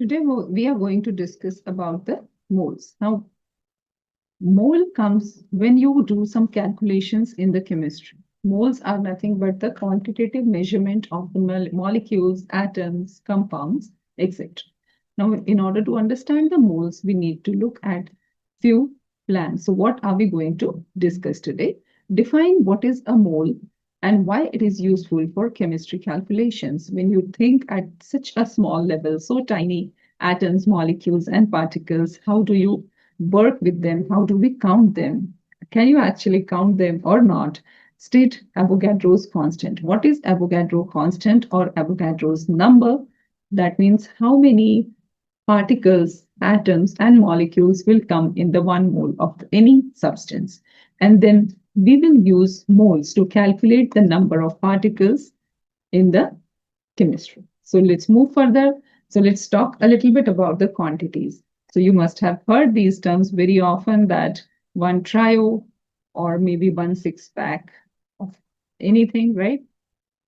Today we are going to discuss about the moles. Now, mole comes when you do some calculations in the chemistry. Moles are nothing but the quantitative measurement of the molecules, atoms, compounds, etc. Now, in order to understand the moles, we need to look at few plans. So, what are we going to discuss today? Define what is a mole and why it is useful for chemistry calculations. When you think at such a small level, so tiny atoms, molecules, and particles, how do you work with them? How do we count them? Can you actually count them or not? State Avogadro's constant. What is Avogadro constant or Avogadro's number? That means how many particles, atoms, and molecules will come in the one mole of any substance. And then we will use moles to calculate the number of particles in the chemistry. So let's move further. So let's talk a little bit about the quantities. So you must have heard these terms very often that one trio or maybe one six pack of anything, right?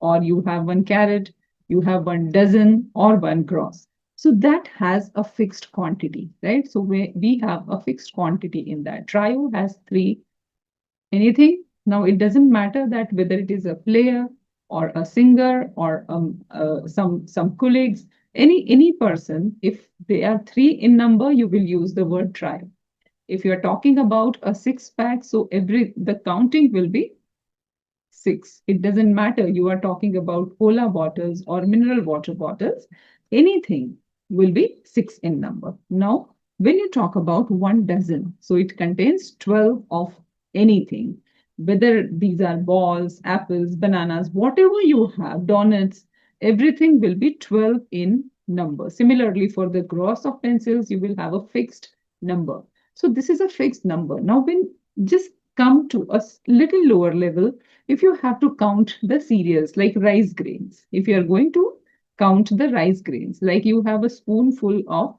Or you have one carrot, you have one dozen or one gross. So that has a fixed quantity, right? So we have a fixed quantity in that. Trio has three anything. Now it doesn't matter that whether it is a player or a singer or some colleagues, any person, if they are three in number, you will use the word trio. If you're talking about a six pack, so the counting will be six. It doesn't matter you are talking about cola bottles or mineral water bottles, anything will be six in number. Now, when you talk about one dozen, so it contains 12 of anything, whether these are balls, apples, bananas, whatever you have, donuts, everything will be 12 in number. Similarly, for the gross of pencils, you will have a fixed number. So this is a fixed number. Now, when just come to a little lower level, if you have to count the cereals like rice grains, if you are going to count the rice grains, like you have a spoonful of,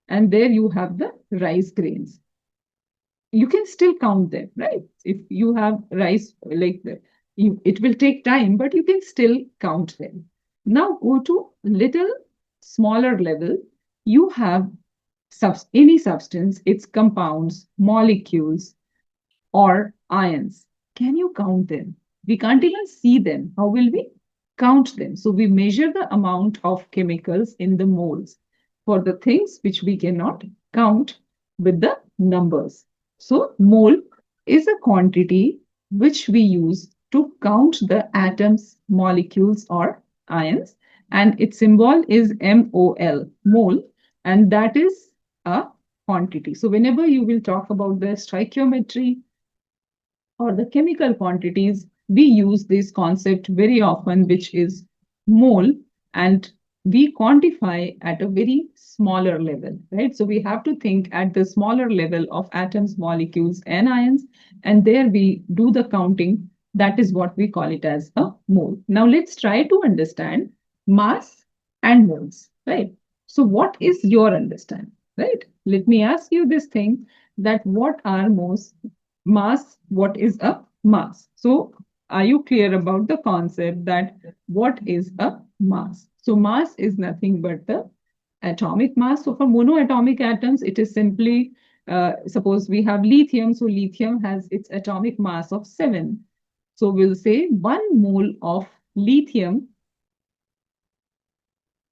and there you have the rice grains, you can still count them, right? If you have rice like that, it will take time, but you can still count them. Now go to little smaller level. You have any substance, its compounds, molecules, or ions. Can you count them? We can't even see them. How will we count them? So we measure the amount of chemicals in the moles for the things which we cannot count with the numbers. So mole is a quantity which we use to count the atoms, molecules, or ions. And its symbol is MOL, mole, and that is a quantity. So whenever you will talk about the stoichiometry or the chemical quantities, we use this concept very often, which is mole, and we quantify at a very smaller level, right? So we have to think at the smaller level of atoms, molecules, and ions, and there we do the counting. That is what we call it as a mole. Now let's try to understand mass and moles, right? So what is your understanding, right? Let me ask you this thing that what are most mass, what is a mass? So are you clear about the concept that what is a mass? So mass is nothing but the atomic mass. So for monoatomic atoms, it is simply, suppose we have lithium. So lithium has its atomic mass of 7. So we'll say 1 mole of lithium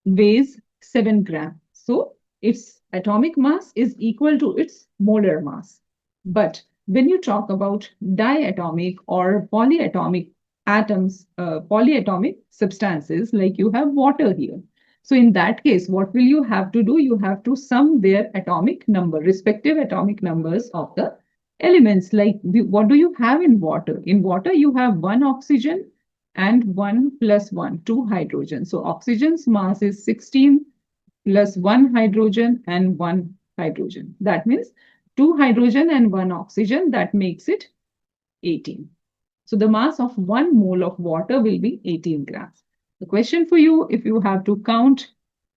weighs 7 grams. So its atomic mass is equal to its molar mass. But when you talk about diatomic or polyatomic atoms, polyatomic substances, like you have water here. So in that case, what will you have to do? You have to sum their atomic number, respective atomic numbers of the elements. Like what do you have in water? In water, you have 1 oxygen and 1 plus 1, 2 hydrogen. So oxygen's mass is 16 plus 1 hydrogen and 1 hydrogen. That means 2 hydrogen and 1 oxygen, that makes it 18. So the mass of 1 mole of water will be 18 grams. The question for you, if you have to count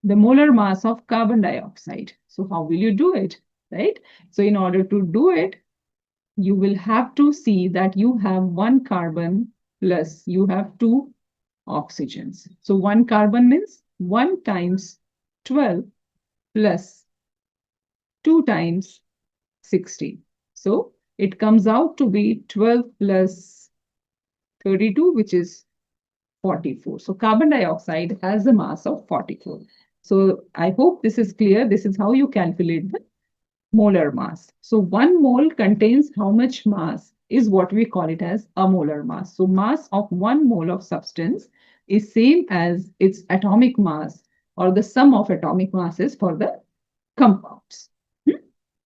the molar mass of carbon dioxide, so how will you do it, right? So in order to do it, you will have to see that you have 1 carbon plus you have 2 oxygens. So 1 carbon means 1 times 12 plus 2 times 16. So it comes out to be 12 plus 32, which is 44. So carbon dioxide has a mass of 44. So I hope this is clear. This is how you calculate the molar mass. So 1 mole contains how much mass is what we call it as a molar mass. So mass of 1 mole of substance is same as its atomic mass or the sum of atomic masses for the compounds.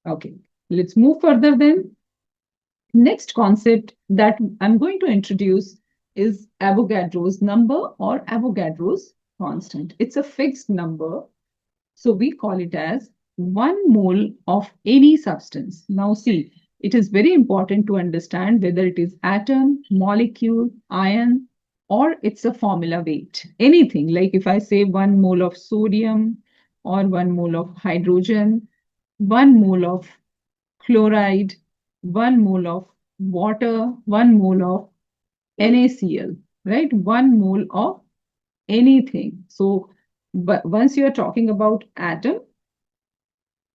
Okay, let's move further then. Next concept that I'm going to introduce is Avogadro's number or Avogadro's constant. It's a fixed number, so we call it as 1 mole of any substance. Now see, it is very important to understand whether it is atom, molecule, ion, or it's a formula weight. Anything, like if I say 1 mole of sodium or 1 mole of hydrogen, 1 mole of chloride, 1 mole of water, 1 mole of NaCl, right? 1 mole of anything. So, but once you are talking about atom,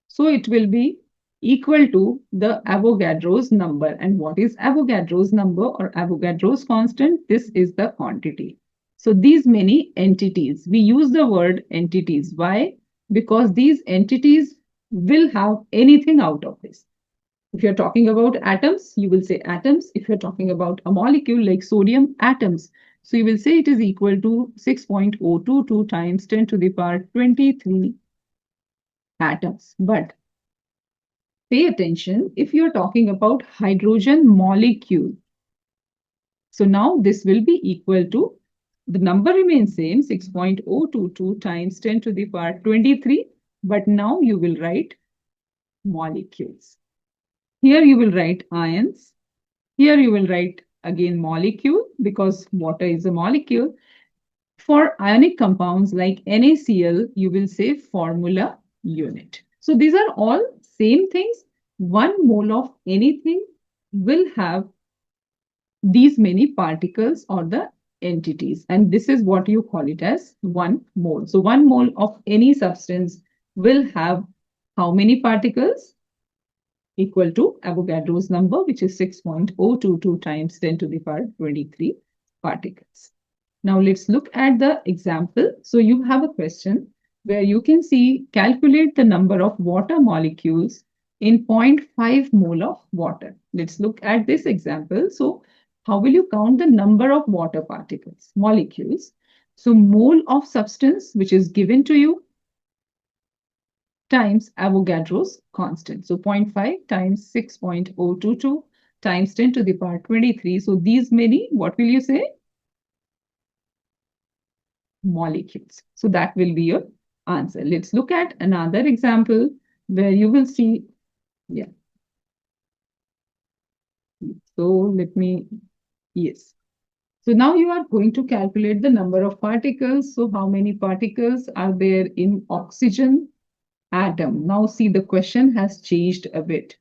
so it will be equal to the Avogadro's number. And what is Avogadro's number or Avogadro's constant? This is the quantity. So these many entities, we use the word entities. Why? Because these entities will have anything out of this. If you're talking about atoms, you will say atoms. If you're talking about a molecule like sodium, atoms. So you will say it is equal to 6.022 times 10 to the power 23 atoms. But pay attention if you're talking about hydrogen molecule. So now this will be equal to, the number remains same, 6.022 times 10 to the power 23. But now you will write molecules. Here you will write ions. Here you will write again molecule because water is a molecule. For ionic compounds like NaCl, you will say formula unit. So these are all same things. 1 mole of anything will have these many particles or the entities. And this is what you call it as 1 mole. So 1 mole of any substance will have how many particles? Equal to Avogadro's number, which is 6.022 times 10 to the power 23 particles. Now let's look at the example. So you have a question where you can see calculate the number of water molecules in 0.5 mole of water. Let's look at this example. So how will you count the number of water particles, molecules? So mole of substance, which is given to you, times Avogadro's constant. So 0.5 times 6.022 times 10 to the power 23. So these many, what will you say? Molecules. So that will be your answer. Let's look at another example where you will see, yeah. So let me, yes. So now you are going to calculate the number of particles. So how many particles are there in oxygen atom? Now see, the question has changed a bit.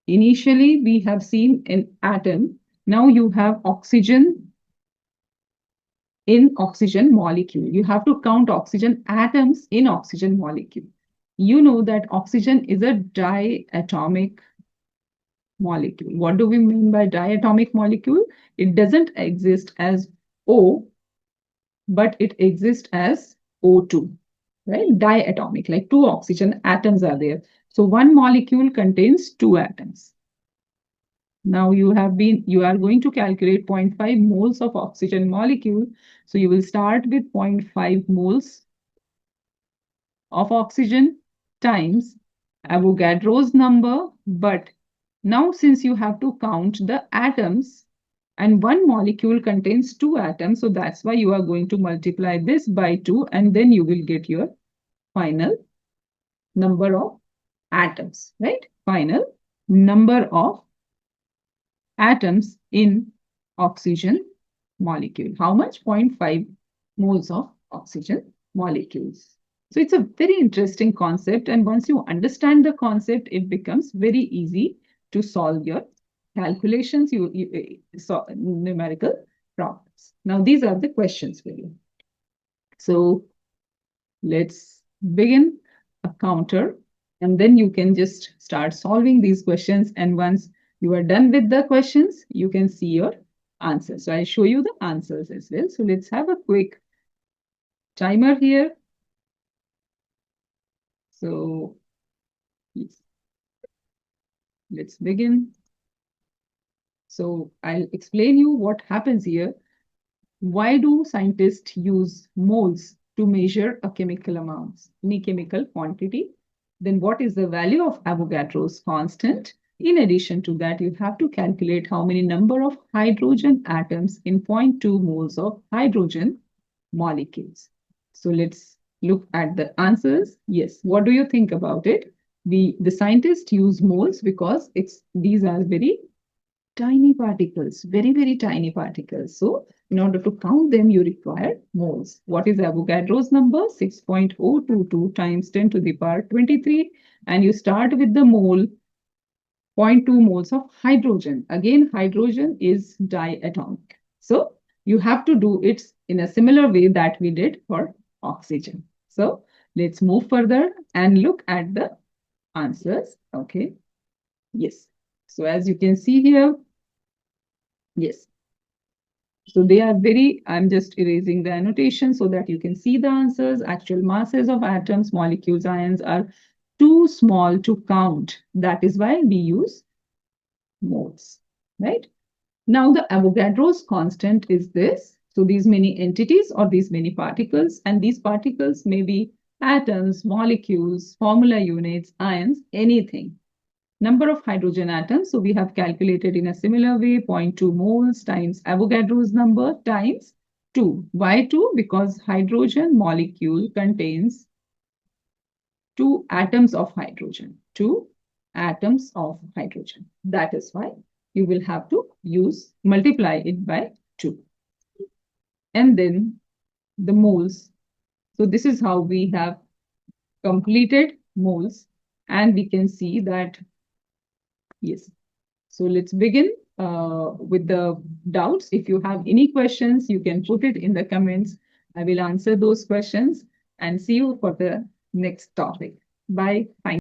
Initially, we have seen an atom. Now you have oxygen in oxygen molecule. You have to count oxygen atoms in oxygen molecule. You know that oxygen is a diatomic molecule. What do we mean by diatomic molecule? It doesn't exist as O, but it exists as O2, right? Diatomic, like 2 oxygen atoms are there. So 1 molecule contains 2 atoms. Now you are going to calculate 0.5 moles of oxygen molecule. So you will start with 0.5 moles of oxygen times Avogadro's number. But now since you have to count the atoms and 1 molecule contains 2 atoms, so that's why you are going to multiply this by 2 and then you will get your final number of atoms, right? Final number of atoms in oxygen molecule. How much? 0.5 moles of oxygen molecules. So it's a very interesting concept, and once you understand the concept, it becomes very easy to solve your calculations, solve numerical problems. Now these are the questions for you. So let's begin. a counter, and then you can just start solving these questions. And once you are done with the questions, you can see your answers. So I'll show you the answers as well. So let's have a quick timer here. So yes, let's begin. So I'll explain you what happens here. Why do scientists use moles to measure a chemical amount, any chemical quantity? Then what is the value of Avogadro's constant? In addition to that, you have to calculate how many number of hydrogen atoms in 0.2 moles of hydrogen molecules. So let's look at the answers. Yes, what do you think about it? The scientists use moles because these are very tiny particles, very, very tiny particles. So in order to count them, you require moles. What is Avogadro's number? 6.022 times 10 to the power 23. And you start with the mole, 0.2 moles of hydrogen. Again, hydrogen is diatomic. So you have to do it in a similar way that we did for oxygen. So let's move further and look at the answers. Okay. Yes. So as you can see here, yes. So they are very, I'm just erasing the annotation so that you can see the answers. Actual masses of atoms, molecules, ions are too small to count. That is why we use moles, right? Now the Avogadro's constant is this. So these many entities or these many particles, and these particles may be atoms, molecules, formula units, ions, anything. Number of hydrogen atoms, so we have calculated in a similar way, 0.2 moles times Avogadro's number times 2. Why 2? Because hydrogen molecule contains 2 atoms of hydrogen. 2 atoms of hydrogen. That is why you will have to multiply it by 2. And then the moles. So this is how we have completed moles. And we can see that, yes. So let's begin with the doubts. If you have any questions, you can put it in the comments. I will answer those questions and see you for the next topic. Bye. Thank you.